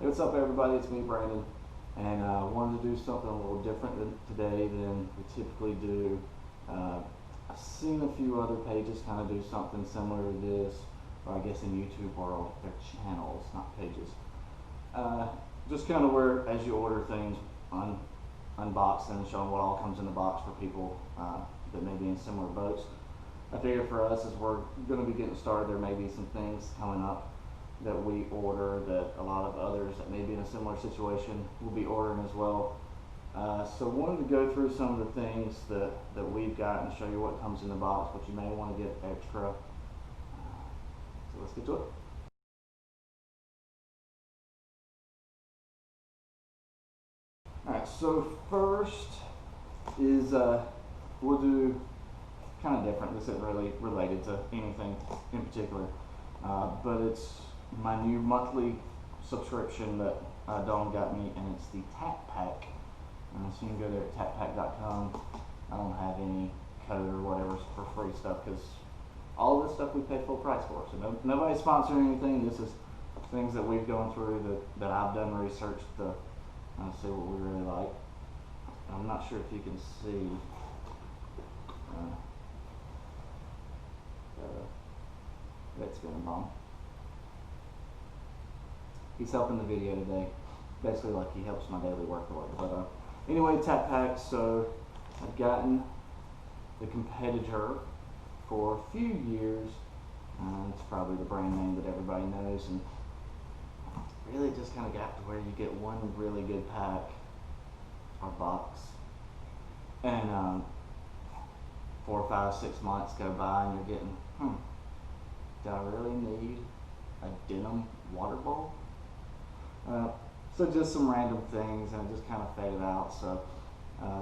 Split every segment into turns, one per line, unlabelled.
Hey, what's up everybody, it's me Brandon, and I wanted to do something a little different today than we typically do. I've seen a few other pages kind of do something similar to this, or I guess in YouTube world, they're channels, not pages. Just kind of where, as you order things, unbox and showing what all comes in the box for people that may be in similar boats. I figure for us, as we're going to be getting started, there may be some things coming up that we order that a lot of others that may be in a similar situation will be ordering as well. So wanted to go through some of the things that we've got and show you what comes in the box, what you may want to get extra. So let's get to it. Alright, so first is we'll do kind of different. This isn't really related to anything in particular, but it's my new monthly subscription that Dawn got me, and it's the Tack pack. So you can go there at tackpack.com. I don't have any code or whatever for free stuff because all of this stuff we pay full price for. So nobody's sponsoring anything. This is things that we've gone through that I've done research to see what we really like. I'm not sure if you can see. That's been a bomb. He's helping the video today, basically like he helps my daily workload. But anyway, Tack Pack. So I've gotten the competitor for a few years. It's probably the brand name that everybody knows, and really just kind of got to where you get one really good pack or box, and 4, 5, 6 months go by, and you're getting, do I really need a denim water bowl? So just some random things, and it just kind of faded out. So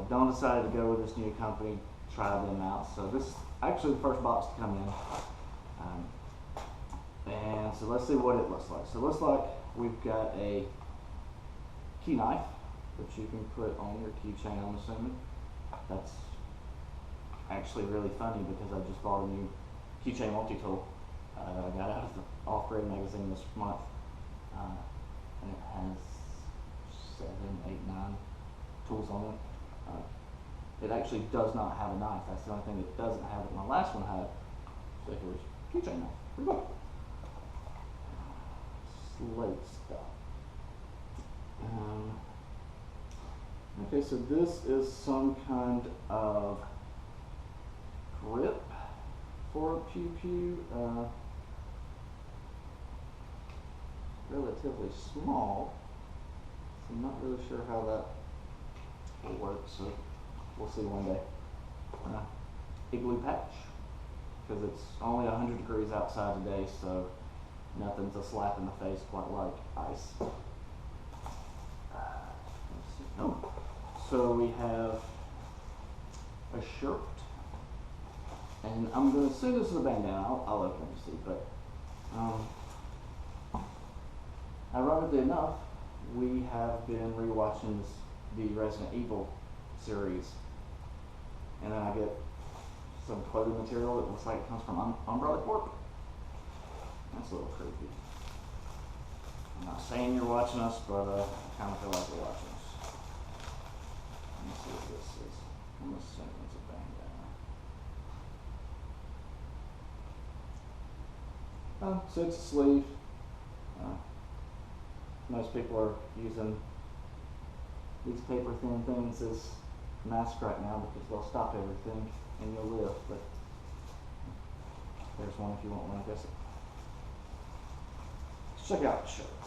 Dawn decided to go with this new company, try them out. So this is actually the first box to come in. And so let's see what it looks like. So it looks like we've got a key knife that you can put on your keychain, I'm assuming. That's actually really funny because I just bought a new keychain multi-tool that I got out of the Off-Grid magazine this month, and it has 7, 8, 9 tools on it. It actually does not have a knife. That's the only thing it doesn't have. My last one had a keychain knife. Pretty cool. Slate stuff. Okay, so this is some kind of grip for a pew pew. Relatively small, so I'm not really sure how that will work, so we'll see one day. Igloo patch, because it's only 100 degrees outside today, so nothing's a slap in the face quite like ice. Oh, so we have a shirt, and I'm going to say this is a bandana. I'll open it to see, but ironically enough, we have been rewatching the Resident Evil series, and then I get some clothing material that looks like it comes from Umbrella Corp. That's a little creepy. I'm not saying you're watching us, but I kind of feel like you're watching us. Let me see what this is. I'm assuming it's a bandana. So it's a sleeve. Most people are using these paper thin things as masks right now because they'll stop everything and you'll live. But there's one if you want one, I guess. Let's check out the shirt.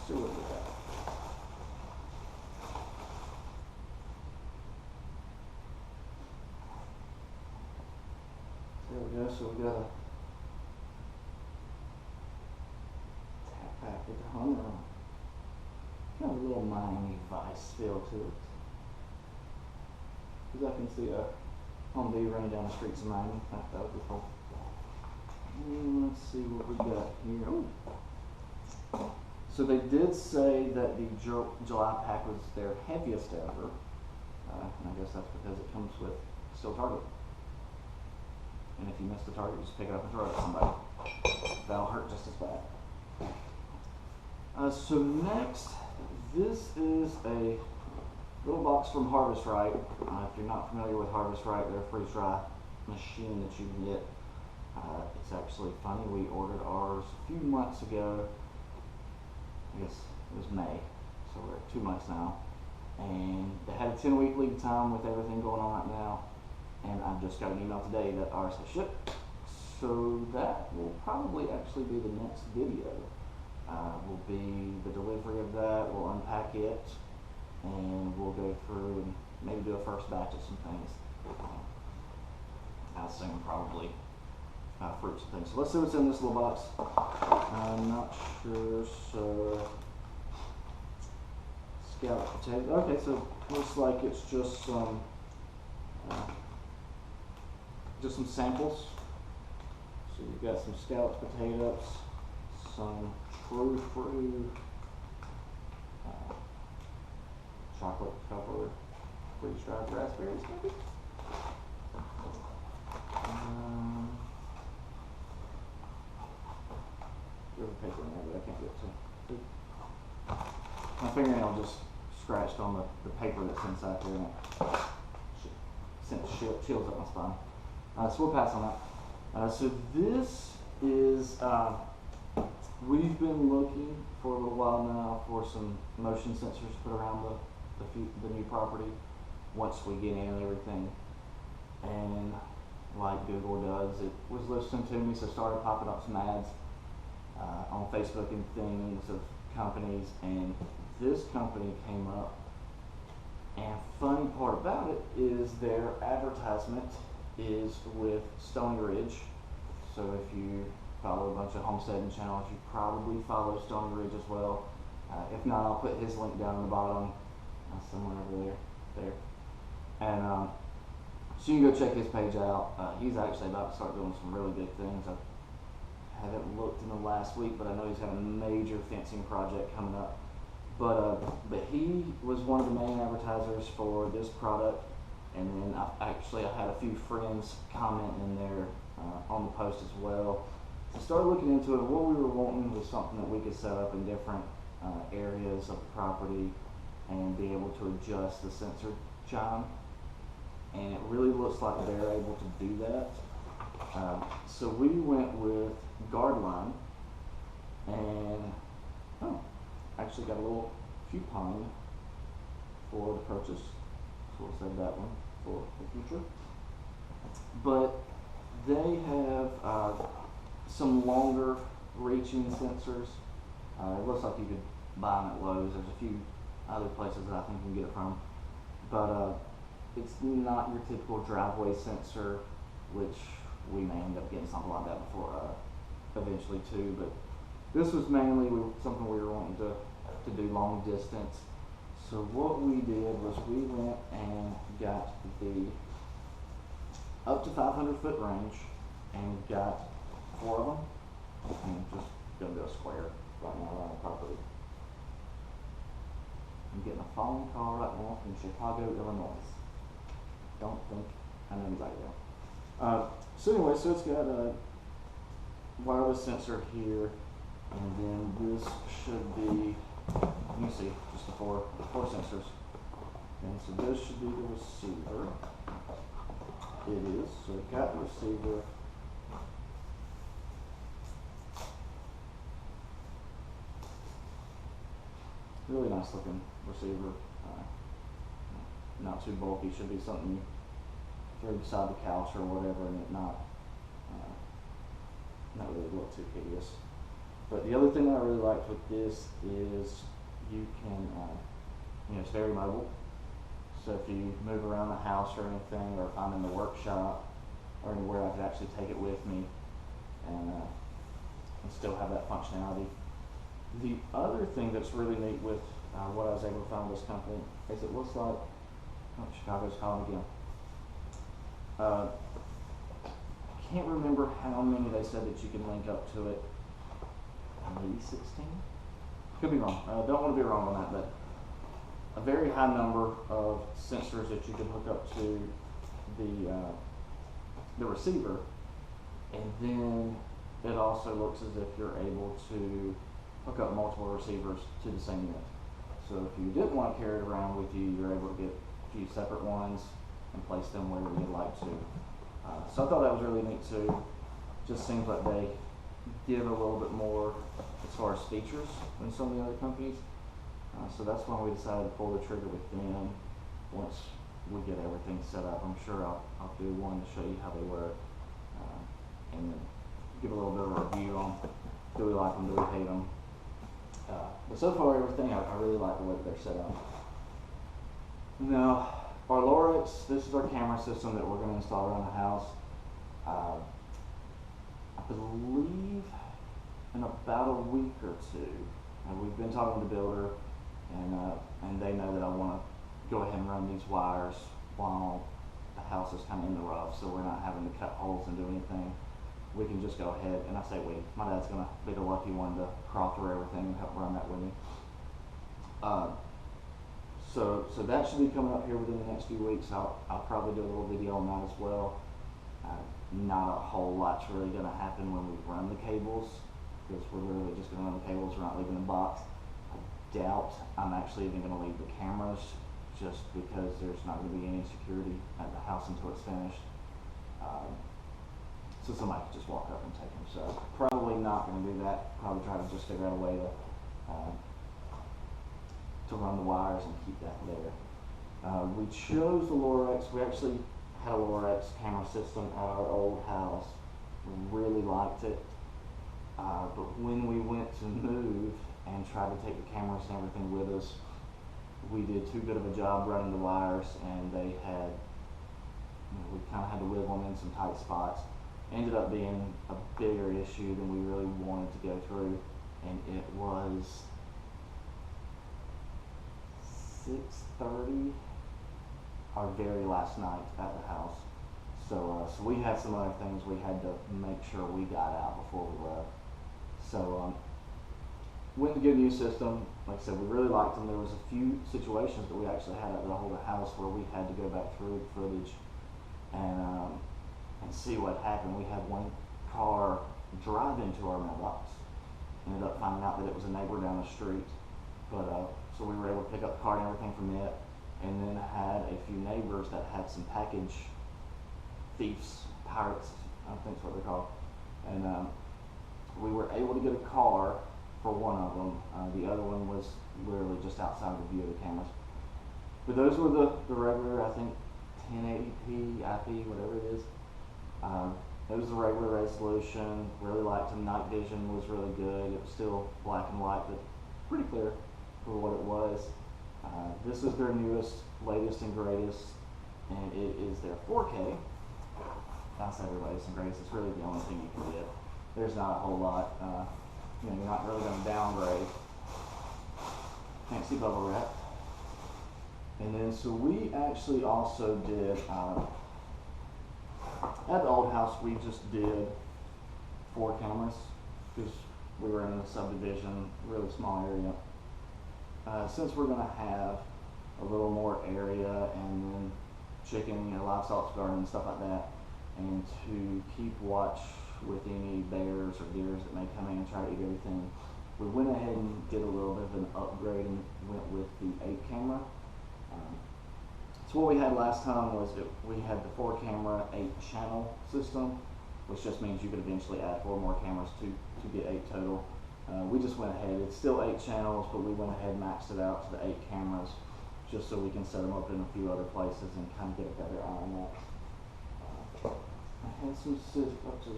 See what we got. There we go. So we got a Tack pack with the Hummer on. Kind of a little Miami Vice feel to it. Because I can see a Humvee running down the streets of Miami. That would be cool. And let's see what we got here. Ooh. So they did say that the July pack was their heaviest ever. And I guess that's because it comes with steel target. And if you miss the target, just pick it up and throw it at somebody. That'll hurt just as bad. So next, this is a little box from Harvest Right. If you're not familiar with Harvest Right, they're a freeze dry machine that you can get. It's actually funny, we ordered ours a few months ago. I guess it was May, so we're at 2 months now. And they had a 10-week lead time with everything going on right now. And I just got an email today that ours has shipped. So that will probably actually be the next video. Will be the delivery of that, we'll unpack it, and we'll go through and maybe do a first batch of some things. I assume probably fruits and things. So let's see what's in this little box. I'm not sure, so scalloped potatoes. Okay, so it looks like it's just some samples. So you've got some scalloped potatoes, some true chocolate covered freeze dried raspberries, maybe. There's a paper in there that I can't get to. My fingernail just scratched on the paper that's inside there, and it sent chills up my spine. So we'll pass on that. So this is, we've been looking for a little while now for some motion sensors to put around the new property once we get in and everything. And like Google does, it was listening to me, so started popping up some ads on Facebook and things of companies, and this company came up. And funny part about it is their advertisement is with Stony Ridge. So if you follow a bunch of homesteading channels, you probably follow Stony Ridge as well. If not, I'll put his link down in the bottom, somewhere over there. And so you can go check his page out. He's actually about to start doing some really big things. I haven't looked in the last week, but I know he's got a major fencing project coming up. But he was one of the main advertisers for this product. And then I had a few friends comment in there on the post as well. So started looking into it. What we were wanting was something that we could set up in different areas of the property and be able to adjust the sensor chime. And it really looks like they're able to do that. So we went with Guardline, and actually got a little coupon for the purchase. So we'll save that one for the future. But they have some longer reaching sensors. It looks like you could buy them at Lowe's. There's a few other places that I think you can get it from. But it's not your typical driveway sensor, which we may end up getting something like that before eventually too. But this was mainly something we were wanting to do long distance. So what we did was we went and got the up to 500 foot range and got 4 of them. I'm just gonna do a square right now around the property. I'm getting a phone call right now from Chicago, Illinois. Don't think I know anybody there. So anyway, so it's got a wireless sensor here, and then this should be, you see, just the four sensors. And so this should be the receiver. It is, so it got the receiver. Really nice looking receiver. Not too bulky, should be something you throw beside the couch or whatever, and it not really look too hideous. But the other thing I really liked with this is you can, it's very mobile. So if you move around the house or anything, or if I'm in the workshop or anywhere, I could actually take it with me and still have that functionality. The other thing that's really neat with what I was able to find with this company is it looks like, Chicago's calling again. I can't remember how many they said that you can link up to it. Maybe 16? Could be wrong. Don't want to be wrong on that, but a very high number of sensors that you can hook up to the receiver, and then it also looks as if you're able to hook up multiple receivers to the same unit. So if you didn't want to carry it around with you, you're able to get a few separate ones and place them wherever you'd like to. So I thought that was really neat too. Just seems like they give a little bit more as far as features than some of the other companies. So that's when we decided to pull the trigger with them. Once we get everything set up, I'm sure I'll do one to show you how they work, and then give a little bit of a review on do we like them, do we hate them. But so far everything, I really like the way that they're set up. Now, our Lorex, this is our camera system that we're going to install around the house. I believe in about a week or two, we've been talking to the builder, and they know that I want to go ahead and run these wires while the house is kind of in the rough, so we're not having to cut holes and do anything. We can just go ahead, and I say we, my dad's going to be the lucky one to crawl through everything and help run that with me. So that should be coming up here within the next few weeks. I'll probably do a little video on that as well. Not a whole lot's really going to happen when we run the cables, because we're literally just going to run the cables. We're not leaving the box. I doubt I'm actually even going to leave the cameras, just because there's not going to be any security at the house until it's finished. So somebody could just walk up and take them. So probably not going to do that. Probably try to just figure out a way to run the wires and keep that there. We chose the Lorex. We actually had a Lorex camera system at our old house. We really liked it. But when we went to move and tried to take the cameras and everything with us, we did too good of a job running the wires, and they had, we kind of had to whittle them in some tight spots. Ended up being a bigger issue than we really wanted to go through, and it was 6:30 our very last night at the house. So we had some other things we had to make sure we got out before we left. So went to get a new system. Like I said, we really liked them. There was a few situations that we actually had at the whole house where we had to go back through the footage and see what happened. We had one car drive into our mailbox. Ended up finding out that it was a neighbor down the street. But so we were able to pick up the car and everything from it, and then had a few neighbors that had some package thieves, pirates, I think that's what they're called. And we were able to get a car for one of them. The other one was literally just outside the view of the cameras. But those were the regular, I think, 1080p, IP, whatever it is. It was the regular resolution. Really liked them. Night vision was really good. It was still black and white, but pretty clear for what it was. This is their newest, latest, and greatest, and it is their 4K. I say their latest and greatest. It's really the only thing you can get. There's not a whole lot. You're not really going to downgrade. Can't see bubble wrap. And then, so we actually also did, at the old house, we just did 4 cameras, because we were in a subdivision, really small area. Since we're going to have a little more area, and then chicken, livestock garden and stuff like that, and to keep watch with any bears or deers that may come in and try to eat everything, we went ahead and did a little bit of an upgrade and went with the 8 camera. So what we had last time was that we had the 4 camera 8 channel system, which just means you could eventually add 4 more cameras to get 8 total. We just went ahead, it's still 8 channels, but we went ahead and maxed it out to the 8 cameras, just so we can set them up in a few other places and kind of get a better eye on that. I had some scissors up here.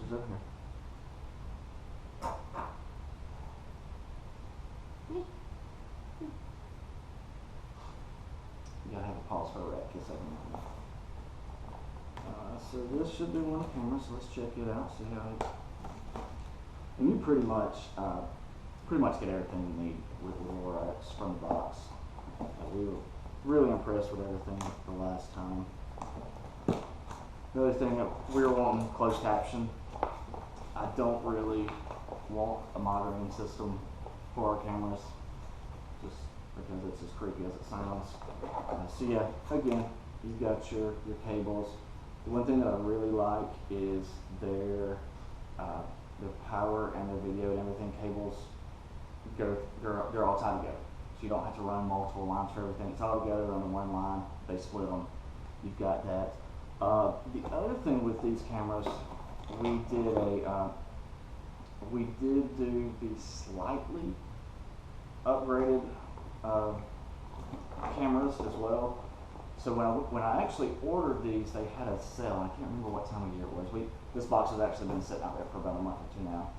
You gotta have a pause for a rat kiss every now and then. So this should do one camera, so let's check it out, see how it. And you pretty much get everything you need with the Lorex from the box. We were really impressed with everything the last time. The other thing, we were wanting closed caption. I don't really want a monitoring system for our cameras, just because it's as creepy as it sounds. So yeah, again, you've got your cables. The one thing that I really like is their power and their video and everything cables they're all tied together. So you don't have to run multiple lines for everything. It's all together under one line. They split them. You've got that. The other thing with these cameras, we did do the slightly upgraded cameras as well. So when I actually ordered these, they had a sale. I can't remember what time of year it was. This box has actually been sitting out there for about a month or two now.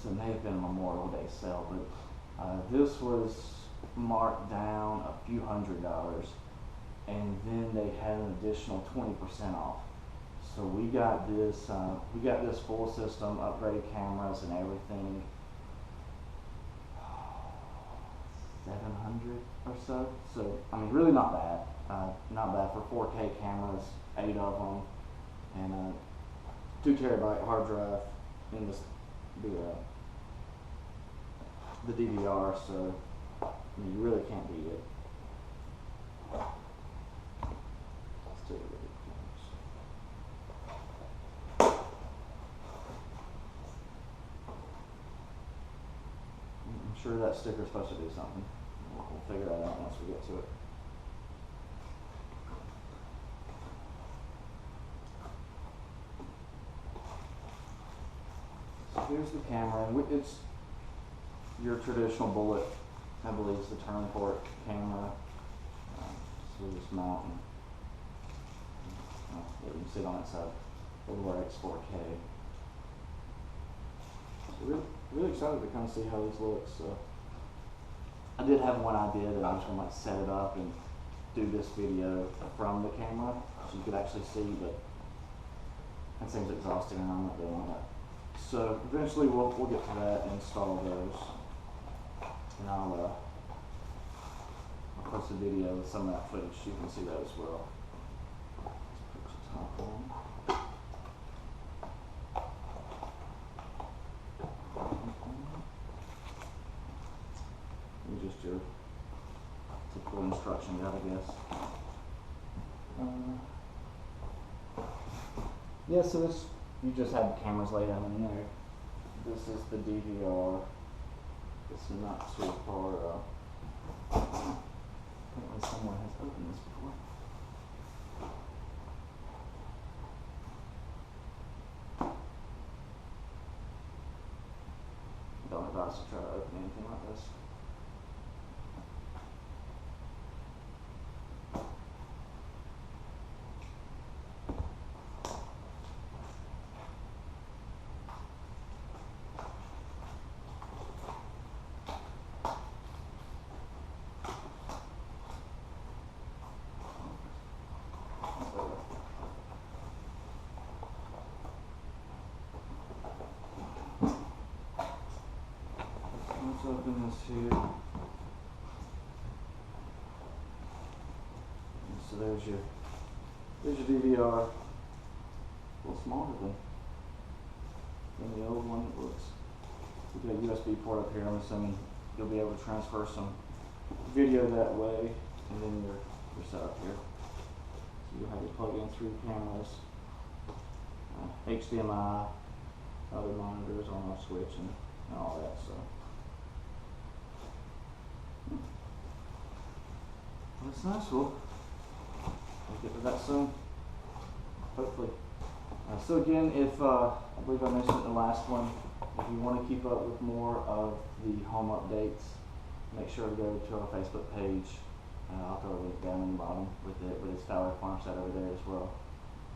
So it may have been a Memorial Day sale, but this was marked down a few $100s, and then they had an additional 20% off. So we got this full system, upgraded cameras and everything, 700 or so. So I mean, really not bad. Not bad for 4K cameras, 8 of them, and 2 terabyte hard drive in the DVR. So I mean, you really can't beat it. Let's take a look at things. I'm sure that sticker's supposed to do something. We'll figure that out once we get to it. So here's the camera, and it's your traditional bullet, I believe, is the term for it, camera. So we just mount and you can see it on its Lorex 4K. So really excited to kind of see how these look. So I did have one idea that I was going to set it up and do this video from the camera so you could actually see, but that seems exhausting and I'm not doing that. So eventually we'll get to that and install those, and I'll post a video with some of that footage so you can see that as well. Let's put the top on. And just your typical instruction guide, I guess. Yeah, so this, you just have the cameras laid out in there. This is the DVR. This is not too far. Apparently someone has opened this before. Don't advise to try to open anything like this. Let's open this here. And so there's your DVR. A little smaller than the old one. It looks. We've got a USB port up here. I'm assuming you'll be able to transfer some video that way, and then your setup here. So you'll have your plug-in through cameras, HDMI, other monitors, on-off switch, and all that. So. That's nice. We'll get to that soon, hopefully. So again, if I believe I mentioned it in the last one, if you want to keep up with more of the home updates, make sure to go to our Facebook page. I'll throw a link down in the bottom with it, but it's Tyler Farmstead over there as well.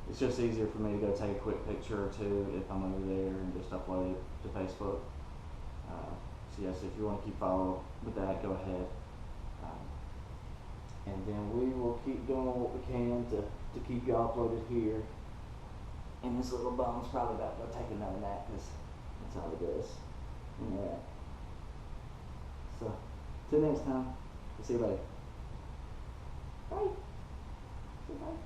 It's just easier for me to go take a quick picture or two if I'm over there and just upload it to Facebook. So yes, if you want to keep following with that, go ahead. And then we will keep doing what we can to keep you uploaded here. And this little bum's probably about to take another nap because that's how it goes. Yeah. So, till next time, we'll see you later. Bye. Say bye.